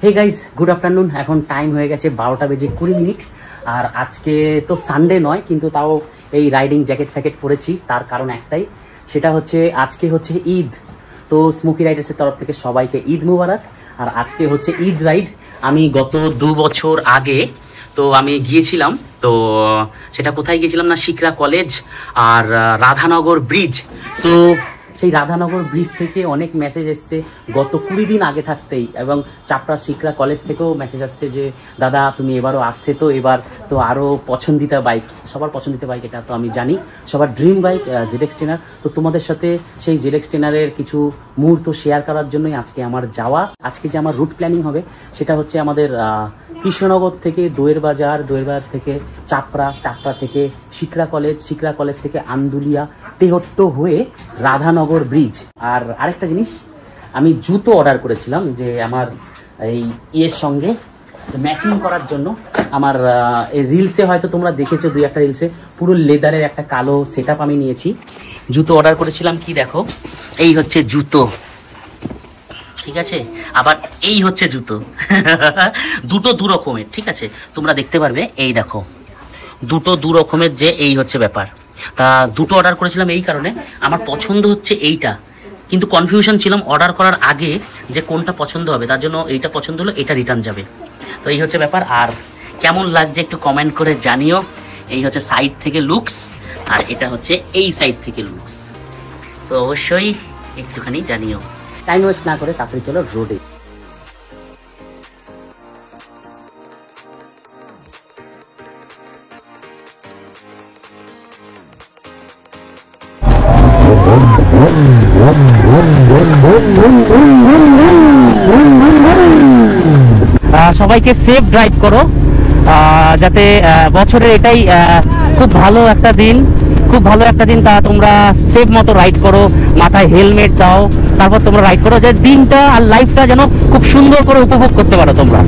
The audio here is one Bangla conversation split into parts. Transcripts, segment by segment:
হে গাইজ, গুড আফটারনুন। এখন টাইম হয়ে গেছে 12টা বেজে 20 মিনিট। আর আজকে তো সানডে নয়, কিন্তু তাও এই রাইডিং জ্যাকেট ফ্যাকেট পরেছি। তার কারণ একটাই, সেটা হচ্ছে আজকে হচ্ছে ঈদ। তো স্মোকি রাইডার্সের তরফ থেকে সবাইকে ঈদ মুবারক। আর আজকে হচ্ছে ঈদ রাইড। আমি গত 2 বছর আগে তো আমি গিয়েছিলাম, তো সেটা কোথায় গিয়েছিলাম না, শিকরা কলেজ আর রাধানগর ব্রিজ। তো সেই রাধানগর ব্রিজ থেকে অনেক মেসেজ এসছে গত 20 দিন আগে থাকতেই, এবং চাপড়া শিকরা কলেজ থেকেও মেসেজ আসছে যে দাদা তুমি এবারও আসছে, তো এবার তো আরও পছন্দিতা বাইক, সবার পছন্দিতা বাইক এটা তো আমি জানি, সবার ড্রিম বাইক ZX Trainer। তো তোমাদের সাথে সেই ZX Trainer'ের কিছু মুহূর্ত শেয়ার করার জন্যই আজকে আমার যাওয়া। আজকে যে আমার রুট প্ল্যানিং হবে সেটা হচ্ছে আমাদের কৃষ্ণনগর থেকে দোয়ের বাজার, দোয়ের বাজার থেকে চাপড়া, চাপড়া থেকে শিকরা কলেজ থেকে আন্দুলিয়া, তেহট্ট হয়ে রাধানগর ব্রিজ। আর আরেকটা জিনিস, আমি জুতো অর্ডার করেছিলাম যে আমার এই ইয়ের সঙ্গে ম্যাচিং করার জন্য। আমার এই রিলসে হয়তো তোমরা দেখেছো, 2-1টা রিলসে পুরো লেদারের একটা কালো সেট আপ আমি নিয়েছি। জুতো অর্ডার করেছিলাম, কি দেখো, এই হচ্ছে জুতো, ঠিক আছে। আবার এই হচ্ছে জুতো দুটো 2 রকমের, ঠিক আছে, তোমরা দেখতে পারবে। এই দেখো, দুটো 2 রকমের, যে এই হচ্ছে ব্যাপার। তা দুটো অর্ডার করেছিলাম এই কারণে, আমার পছন্দ হচ্ছে এইটা, কিন্তু কনফিউশন ছিলাম অর্ডার করার আগে যে কোনটা পছন্দ হবে। তার জন্য এইটা পছন্দ হলো, এটা রিটার্ন যাবে। তো এই হচ্ছে ব্যাপার। আর কেমন লাগছে একটু কমেন্ট করে জানিও। এই হচ্ছে সাইড থেকে লুকস, আর এটা হচ্ছে এই সাইড থেকে লুকস। তো অবশ্যই একটুখানি জানিও। টাইম ওয়েস্ট না করে তাড়াতাড়ি চলো রোডে। সবাইকে সেফ ড্রাইভ করো, যাতে বছরের এটাই খুব ভালো একটা দিন, তা তোমরা সেফ মতো রাইড করো, মাথায় হেলমেট দাও, তারপর তোমরা রাইড করো, যে দিনটা আর লাইফটা যেন খুব সুন্দর করে উপভোগ করতে পারো তোমরা।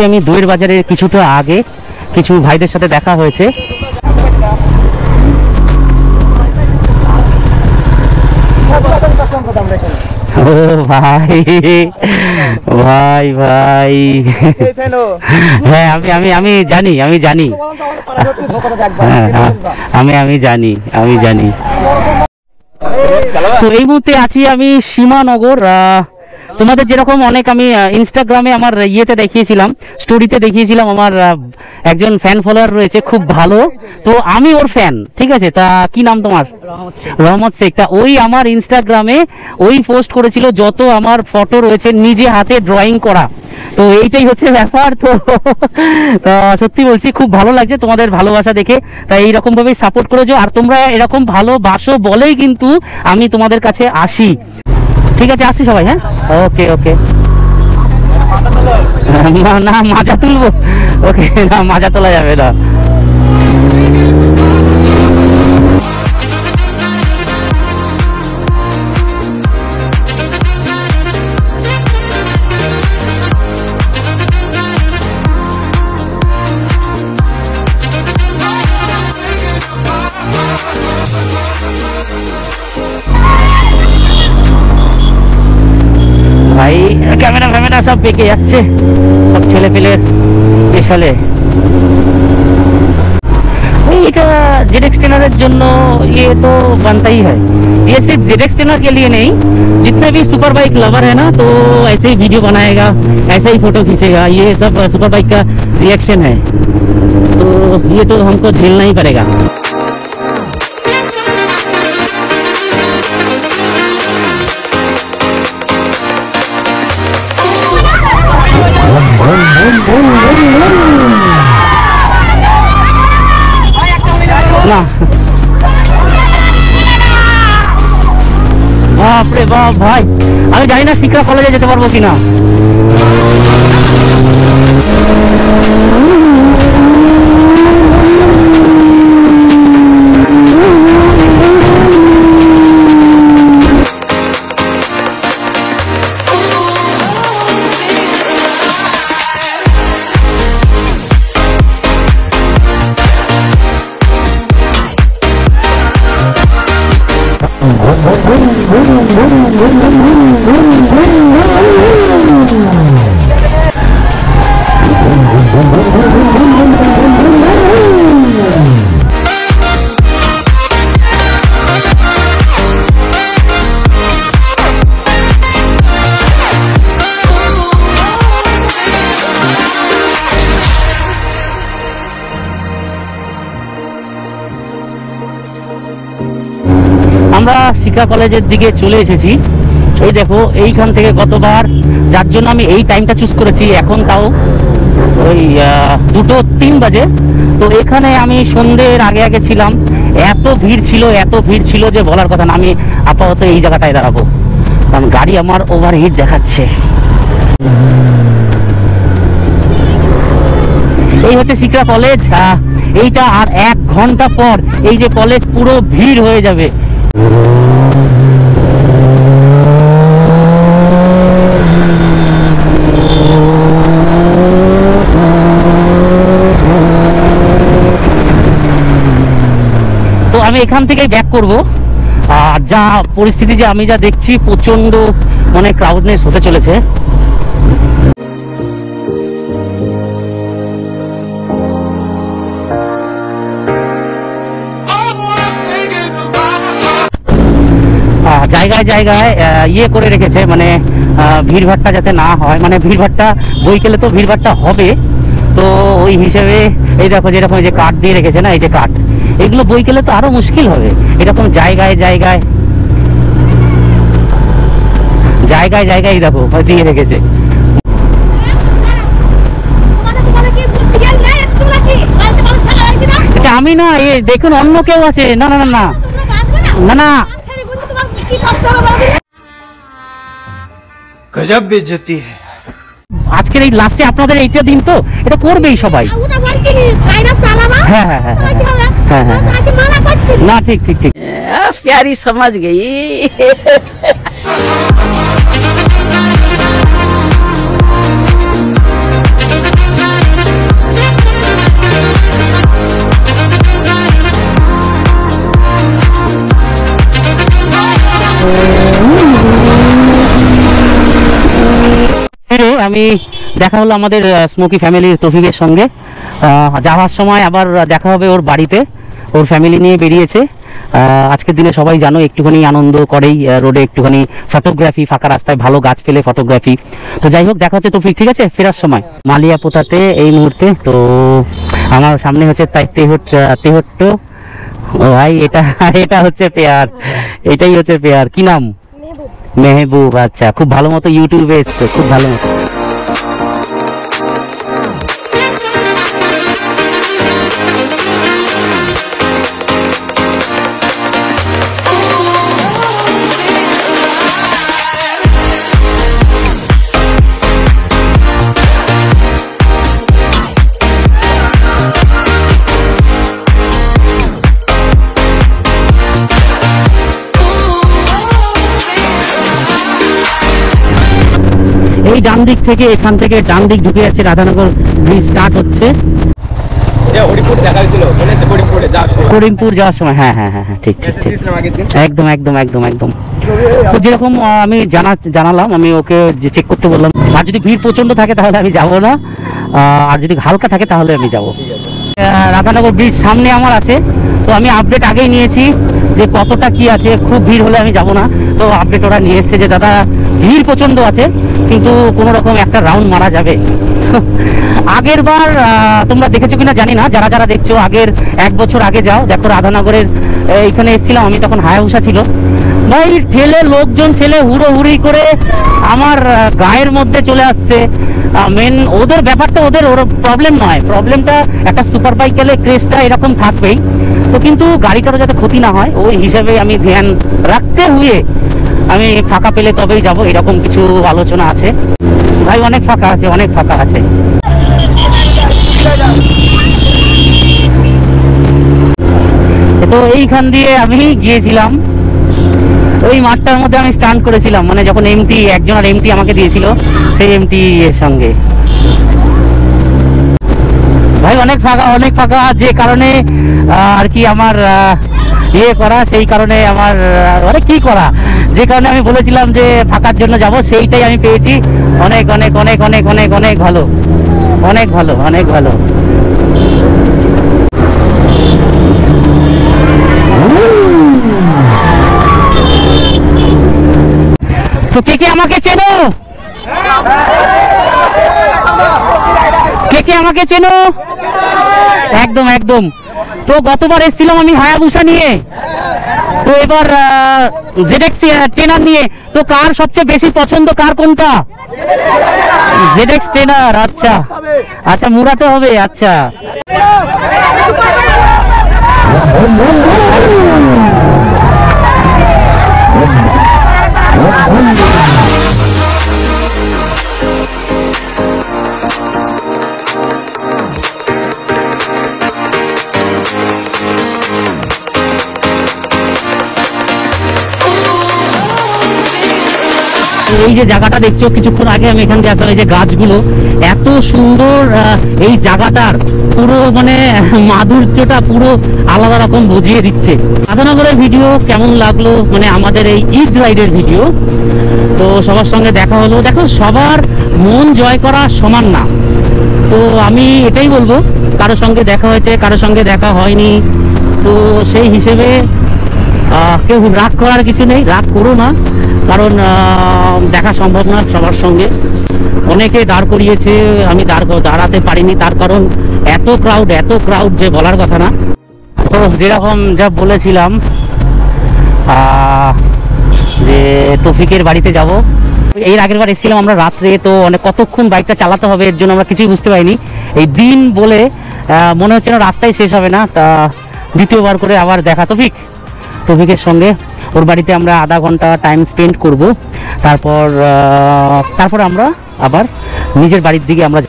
আমি দইয়ের বাজারের কিছুটা আগে কিছু ভাইদের সাথে দেখা হয়েছে। ও ভাই ভাই ভাই, হ্যাঁ আমি জানি আমি জানি। তো এই মুহূর্তে আছি আমি সীমানগর। তোমাদের যেরকম অনেক আমি ইনস্টাগ্রামে আমার ইয়েতে দেখিয়েছিলাম, স্টোরিতে দেখিয়েছিলাম, আমার একজন ফ্যান ফলোয়ার রয়েছে খুব ভালো, তো আমি ওর ফ্যান, ঠিক আছে। তা কি নাম তোমার? রহমত শেখ। তা ওই আমার ইনস্টাগ্রামে ওই পোস্ট করেছিল যত আমার ফটো রয়েছে নিজে হাতে ড্রয়িং করা। তো এইটাই হচ্ছে ব্যাপার। তো সত্যি বলছি, খুব ভালো লাগছে তোমাদের ভালোবাসা দেখে। তাই এইরকম ভাবেই সাপোর্ট করেছো, আর তোমরা এরকম ভালোবাসো বলেই কিন্তু আমি তোমাদের কাছে আসি। ঠিক আছে, আসছি সবাই। হ্যাঁ, ওকে ওকে। না মাজা তুলবো? ওকে, না মাজা তোলা যাবে না। ভাই ক্যামেরা সব বেঁকে যাচ্ছে, সব ছেলে পেলের পেছলে। এটা ZX Trainer জন্য ये तो बनता ही है। ये सिर्फ ZX Trainer के लिए नहीं, जितने भी सुपर बाइक लवर है ना, तो ऐसे ही वीडियो बनाएगा, ऐसे ही फोटो खींचेगा। ये सब सुपर बाइक का रिएक्शन है, तो ये तो हमको झेलना ही पड़ेगा। না বাপরে বাপ ভাই, আমি জানি না শিকরা কলেজে যেতে পারবো কিনা। আমরা শিক্ষা কলেজের দিকে চলে এসেছি। এই দেখো এইখান থেকে গতবার, যার জন্য আমি এই টাইমটা চুজ করেছি, এখন তাও ওই 2:03 বাজে। তো এখানে আমি সন্ধ্যের আগে আগে ছিলাম, এত ভিড় ছিল যে বলার কথা না। আমি আপাতত এই জায়গাটায় দাঁড়াবো, কারণ গাড়ি আমার ওভারহিট দেখাচ্ছে। এই হচ্ছে শিক্ষা কলেজ। এইটা আর 1 ঘন্টা পর এই যে কলেজ পুরো ভিড় হয়ে যাবে। তো আমি এখান থেকে ব্যাক করব। আর যা পরিস্থিতি, যে আমি যা দেখছি, প্রচন্ড মানে ক্রাউডনেস হতে চলেছে। জায়গায় জায়গায় ইয়ে করে রেখেছে, মানে ভিড়ভাট্টা যাতে না হয়, মানে ভিড়ভাট্টা বইকেলে তো ভিড়ভাট্টা হবে, তো ওই হিসেবে এই দেখো যেরকম এই যে কাঠ দিয়ে রেখেছে না, এই যে কাঠ, এগুলো বইকেলে তো আরো মুশকিল হবে। এরকম জায়গায় জায়গায় জায়গায় জায়গায় দেখো দিয়ে রেখেছে। এটা আমি না, এ দেখুন অন্য কেউ আছে। না না না না না না, गजब बेइज्जती है। আজকের এই লাস্টে আপনাদের এইটা দিন, তো এটা করবেই সবাই। হ্যাঁ হ্যাঁ হ্যাঁ হ্যাঁ হ্যাঁ, না ঠিক ঠিক ঠিক, प्यारी समझ गई। আমি দেখা হলো আমাদের স্মোকি ফ্যামিলির তৌফিকের সঙ্গে। যাওয়ার সময় আবার দেখা হবে ওর বাড়িতে, ওর ফ্যামিলি নিয়ে বেরিয়েছে। আজকের দিনে সবাই জানো একটুখানি আনন্দ করেই রোডে, একটুখানি ফটোগ্রাফি, ফাঁকা রাস্তায় ভালো গাছ ফেলে ফটোগ্রাফি। তো যাই হোক, দেখা হচ্ছে তৌফিক, ঠিক আছে, ফেরার সময় মালিয়া পোতাতে এই মুহূর্তে। তো আমার সামনে হচ্ছে তাই তেহট্ট। ও ভাই, এটা হচ্ছে পেয়ার, এটাই হচ্ছে পেয়ার। কি নাম? মেহবুব। আচ্ছা, খুব ভালো মতো ইউটিউবে এসছে, খুব ভালো মতো। এই ডান দিক থেকে, এখান থেকে ডান দিক ঢুকে যাচ্ছে, রাধানগর ব্রিজ স্টার্ট হচ্ছে। করিমপুর যাওয়ার সময়, হ্যাঁ হ্যাঁ হ্যাঁ ঠিক ঠিক ঠিক, একদম একদম একদম একদম। তো যেরকম আমি জানালাম, আমি ওকে যে চেক করতে বললাম, আর যদি ভিড় প্রচন্ড থাকে তাহলে আমি যাব না, আর যদি হালকা থাকে তাহলে আমি যাব। রাধানগর ব্রিজ সামনে আমার আছে, তো আমি আপডেট আগেই নিয়েছি যে কতটা কি আছে। খুব ভিড় হলে আমি যাব না, তো আপডেট ওরা নিয়ে এসছে যে দাদা ভিড় প্রচন্ড আছে, কিন্তু কোনো রকম একটা রাউন্ড মারা যাবে। আগের বার তোমরা দেখেছো কিনা জানি না, যারা যারা দেখছো আগের 1 বছর আগে যাও, দেখো রাধানগরের এইখানে এসেছিলাম আমি, তখন হায়াবুসা ছিল ভাই, ঠেলে লোকজন ঠেলে হুড়োহুড়ি করে আমার গায়ের মধ্যে চলে আসছে। মেন ওদের ব্যাপারটা, ওর প্রবলেম নয়, প্রবলেমটা একটা সুপার বাইক গেলে ক্রেজটা এরকম থাকবেই। তো কিন্তু গাড়িটারও যাতে ক্ষতি না হয়, ওই হিসাবে আমি ধ্যান রাখতে হুয়ে আমি ফাঁকা পেলে তবেই যাব, এরকম কিছু আলোচনা আছে। ভাই অনেক ফাঁকা আছে, অনেক ফাঁকা আছে। তো এইখান দিয়ে আমি গিয়েছিলাম, ওই মাঠটার মধ্যে আমি স্টান্ট করেছিলাম, মানে যখন একজনের এমটি আমাকে দিয়েছিল, সেই এমটি এর সঙ্গে। ভাই অনেক ফাঁকা, অনেক ফাঁকা, যে কারণে আর কি আমার ইয়ে করা, সেই কারণে আমার মানে কি করা, যে কারণে আমি বলেছিলাম যে ফাঁকার জন্য যাব, সেইটাই আমি পেয়েছি। অনেক অনেক অনেক অনেক অনেক অনেক ভালো, অনেক ভালো, অনেক ভালো। তো কে কে আমাকে চেনো? কে কে আমাকে চেনো? একদম একদম। তো গতবার এসেছিলাম আমি হায়াবুসা নিয়ে, তো এবার ZX ট্রেনার নিয়ে। তো কার সবচেয়ে বেশি পছন্দ, কার কোনটা? ZX trainer. আচ্ছা আচ্ছা, মুরাতে হবে। আচ্ছা এই যে জায়গাটা দেখছো, কিছুক্ষণ আগে আমি এখান থেকে আসলাম, এই যে গাছগুলো এত সুন্দর, এই জায়গাটার পুরো মানে মাধুর্যটা পুরো আলাদা রকম বুঝিয়ে দিচ্ছে। রাধানগরের ভিডিও কেমন লাগলো, মানে আমাদের এই ঈদ রাইডের ভিডিও, তো সবার সঙ্গে দেখা হলো। দেখো, সবার মন জয় করা সমান না, তো আমি এটাই বলবো, কারোর সঙ্গে দেখা হয়েছে, কারোর সঙ্গে দেখা হয়নি, তো সেই হিসেবে কেউ রাগ করার কিছু নেই, রাগ করো না, কারণ দেখা সম্ভব না সবার সঙ্গে। অনেকে দাঁড় করিয়েছে, আমি দাঁড়াতে পারিনি, তার কারণ এত ক্রাউড যে বলার কথা না। তো যেরকম যা বলেছিলাম যে তৌফিকের বাড়িতে যাব, এর আগের বার এসেছিলাম আমরা রাত্রে, তো অনেক কতক্ষণ বাইকটা চালাতে হবে এর জন্য আমরা কিছুই বুঝতে পারিনি। এই দিন বলে মনে হচ্ছে না রাস্তায় শেষ হবে না, তা দ্বিতীয়বার করে আবার দেখা তৌফিকের সঙ্গে। ওর বাড়িতে আমরা আধা ঘন্টা টাইম স্পেন্ড করব, তারপর আমরা আবার নিজের বাড়ির দিকে আমরা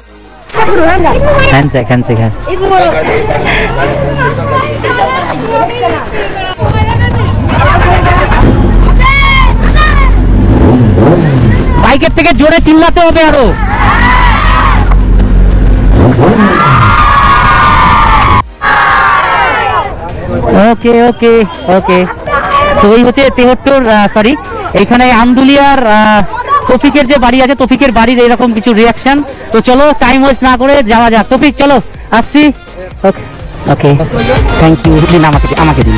বাইকের থেকে জোরে চিল্লাতে হবে আরো। ওকে ওকে ওকে। তো এই হচ্ছে তেহট্টর, সরি এইখানে আমদুলিয়ার তৌফিকের যে বাড়ি আছে, তৌফিকের বাড়ির এরকম কিছু রিয়াকশন। তো চলো টাইম ওয়েস্ট না করে যাওয়া যাক। তৌফিক চলো, আসছি। ওকে ওকে, থ্যাংক ইউ। দিন আমাকে দিন।